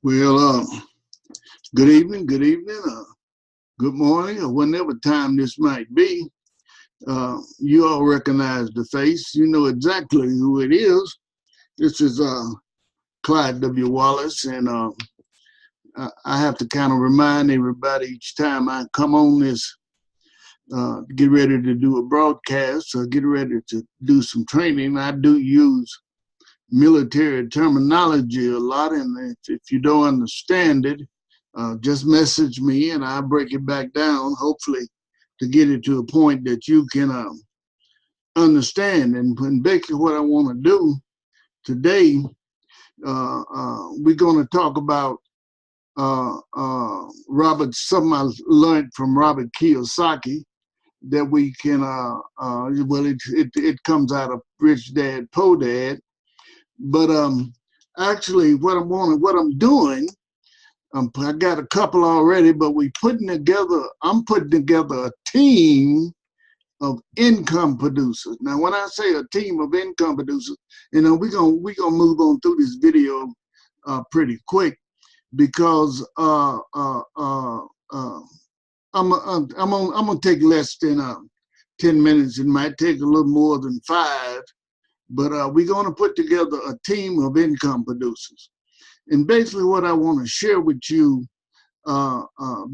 Well, good evening, good morning, or whenever time this might be. You all recognize the face. You know exactly who it is. This is Clyde W. Wallace, and I have to kind of remind everybody each time I come on this, get ready to do a broadcast or get ready to do some training. I do use military terminology a lot, and if you don't understand it, just message me and I'll break it back down, hopefully, to get it to a point that you can understand. And basically, what I want to do today, we're going to talk about something I learned from Robert Kiyosaki that we can, it comes out of Rich Dad, Poor Dad. But actually, what I'm doing, I got a couple already, but I'm putting together a team of income producers. Now, when I say a team of income producers, we're gonna move on through this video pretty quick because I'm gonna take less than 10 minutes. It might take a little more than 5, but we're gonna put together a team of income producers. And basically, what I want to share with you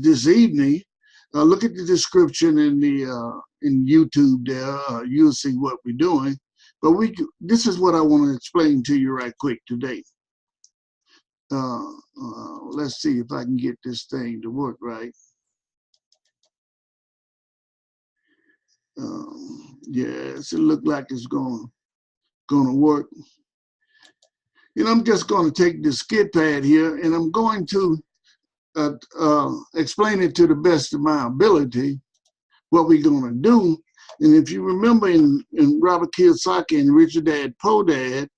this evening, look at the description in YouTube there. You'll see what we're doing. But this is what I want to explain to you right quick today. Let's see if I can get this thing to work right. Yes, it looks like it's gonna work. I'm just going to take the skid pad here, and I'm going to explain it to the best of my ability, what we're going to do. And if you remember in Robert Kiyosaki and Rich Dad, Poor Dad,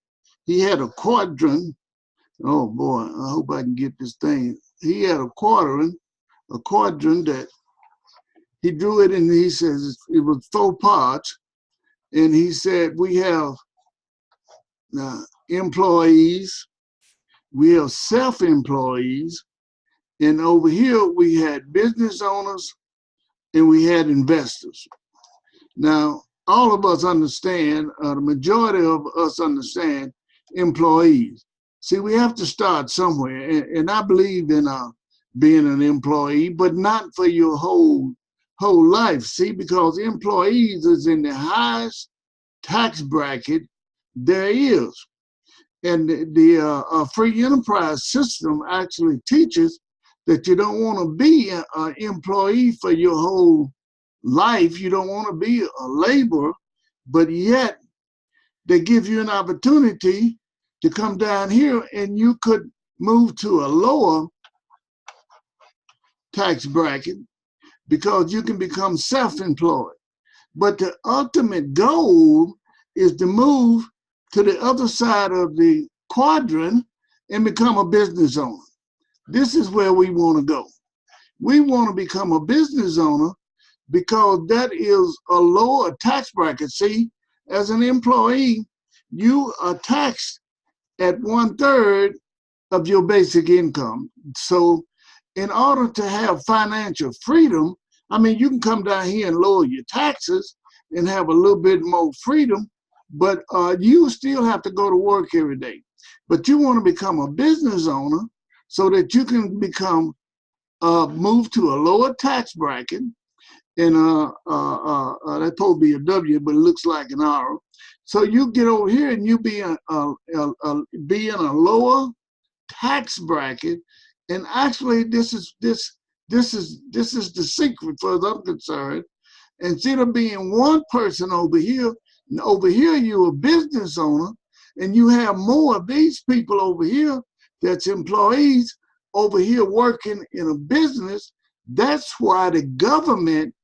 he had a quadrant. Oh boy, I hope I can get this thing. He had a quadrant that he drew it, and he says it was 4 parts. And he said, we have employees, we have self-employees, and over here we had business owners and we had investors. Now, all of us understand, the majority of us understand employees. See, we have to start somewhere, and I believe in being an employee, but not for your whole life. See, because employees is in the highest tax bracket there is. And the free enterprise system actually teaches that you don't want to be an employee for your whole life. You don't want to be a laborer, but yet they give you an opportunity to come down here and you could move to a lower tax bracket because you can become self-employed. But the ultimate goal is to move to the other side of the quadrant and become a business owner. This is where we want to go. We want to become a business owner because that is a lower tax bracket. See, as an employee, you are taxed at 1/3 of your basic income. So in order to have financial freedom, you can come down here and lower your taxes and have a little bit more freedom, but you still have to go to work every day. But you want to become a business owner so that you can become move to a lower tax bracket, and that's supposed to be a W, but it looks like an R. So you get over here and you be in a lower tax bracket, and actually this is the secret, for as I'm concerned. Instead of being one person over here you're a business owner, and you have more of these people over here that's employees over here working in a business. That's why the government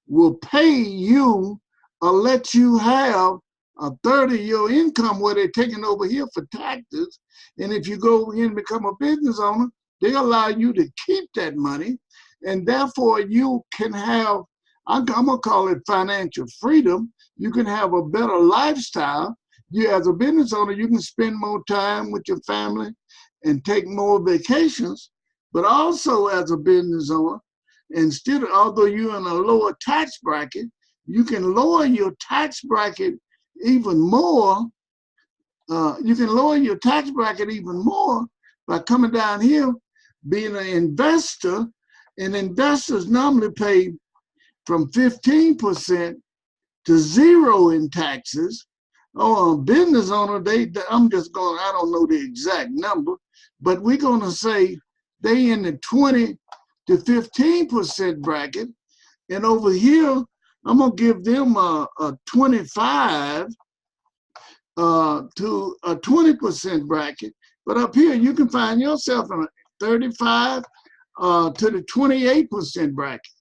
will pay you or let you have 1/3 of your income where they're taking over here for taxes. And if you go over here and become a business owner, they allow you to keep that money, and therefore you can have, I'm gonna call it financial freedom. You can have a better lifestyle. You, as a business owner, you can spend more time with your family and take more vacations, but also as a business owner, instead of, although you're in a lower tax bracket, you can lower your tax bracket even more. You can lower your tax bracket even more by coming down here, being an investor, and investors normally pay from 15% to 0 in taxes. Oh, a business owner, I'm just going, I don't know the exact number, but we're going to say they in the 20 to 15% bracket. And over here, I'm going to give them a 25 to a 20% bracket. But up here, you can find yourself in a 35 to the 28% bracket.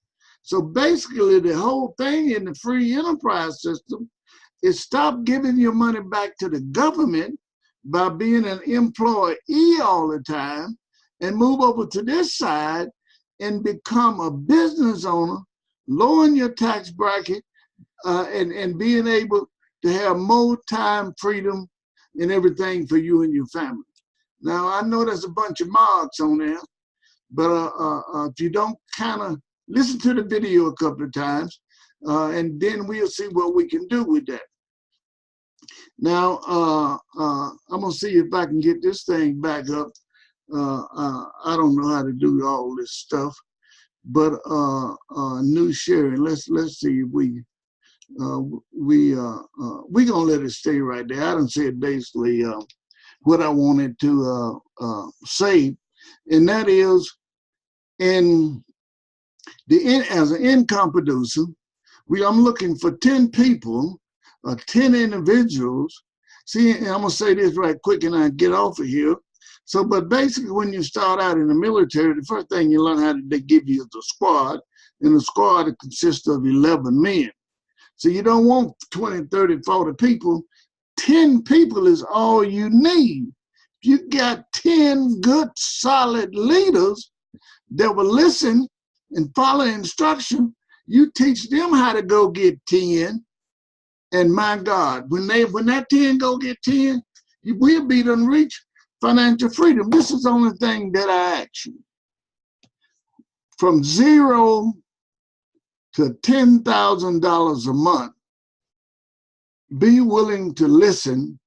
So basically, the whole thing in the free enterprise system is stop giving your money back to the government by being an employee all the time and move over to this side and become a business owner, lowering your tax bracket and being able to have more time, freedom, and everything for you and your family. Now, I know there's a bunch of marks on there, but if you don't kind of listen to the video a couple of times, and then we'll see what we can do with that. Now, I'm going to see if I can get this thing back up. I don't know how to do all this stuff, but new sharing. Let's see if we gonna let it stay right there. I done said basically what I wanted to say, and that is, as an income producer, I'm looking for 10 people, 10 individuals. See, and I'm gonna say this right quick, and I get off of here. So, but basically, when you start out in the military, the first thing you learn how to they give you is a squad, and the squad consists of 11 men. So you don't want 20, 30, 40 people. 10 people is all you need. You got 10 good, solid leaders that will listen and follow instruction. You teach them how to go get 10. And my God, when that 10 go get 10, we'll be done reach financial freedom. This is the only thing that I ask you. From 0 to $10,000 a month, be willing to listen,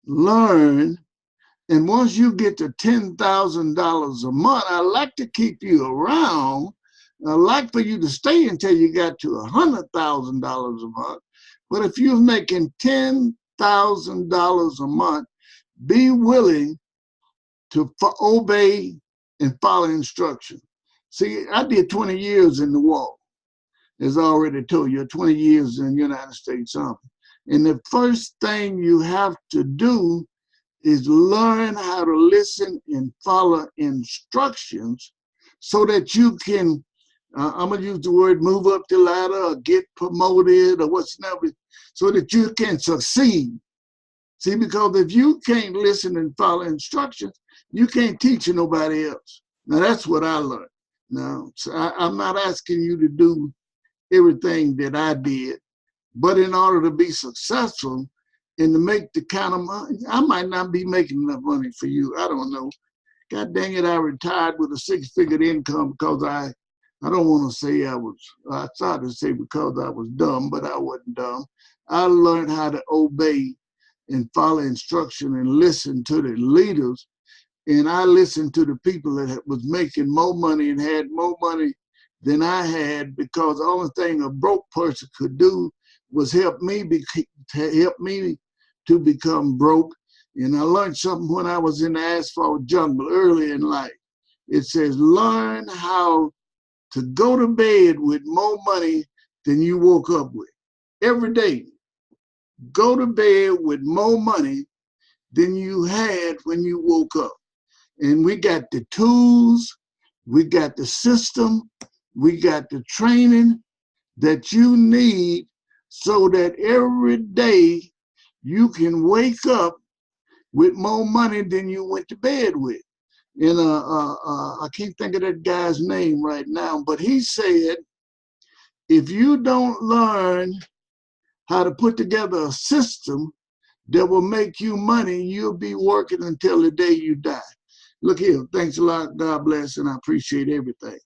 learn, and once you get to $10,000 a month, I like to keep you around. I like for you to stay until you got to $100,000 a month. But if you're making $10,000 a month, be willing to obey and follow instruction. See, I did 20 years in the war. As I already told you, 20 years in the United States Army. And the first thing you have to do is learn how to listen and follow instructions so that you can, I'm going to use the word move up the ladder or get promoted or what's never, so that you can succeed. See, because if you can't listen and follow instructions, you can't teach nobody else. Now, that's what I learned. Now, so I'm not asking you to do everything that I did, but in order to be successful and to make the kind of money, I might not be making enough money for you. I don't know. God dang it, I retired with a 6-figure income because I don't want to say I started to say because I was dumb, but I wasn't dumb. I learned how to obey and follow instruction and listen to the leaders. And I listened to the people that was making more money and had more money than I had, because the only thing a broke person could do was help me to become broke. And I learned something when I was in the asphalt jungle early in life. It says, learn how to go to bed with more money than you woke up with. Every day, go to bed with more money than you had when you woke up. And we got the tools, we got the system, we got the training that you need so that every day you can wake up with more money than you went to bed with. And I can't think of that guy's name right now, but he said, if you don't learn how to put together a system that will make you money, you'll be working until the day you die. Look here, thanks a lot. God bless, and I appreciate everything.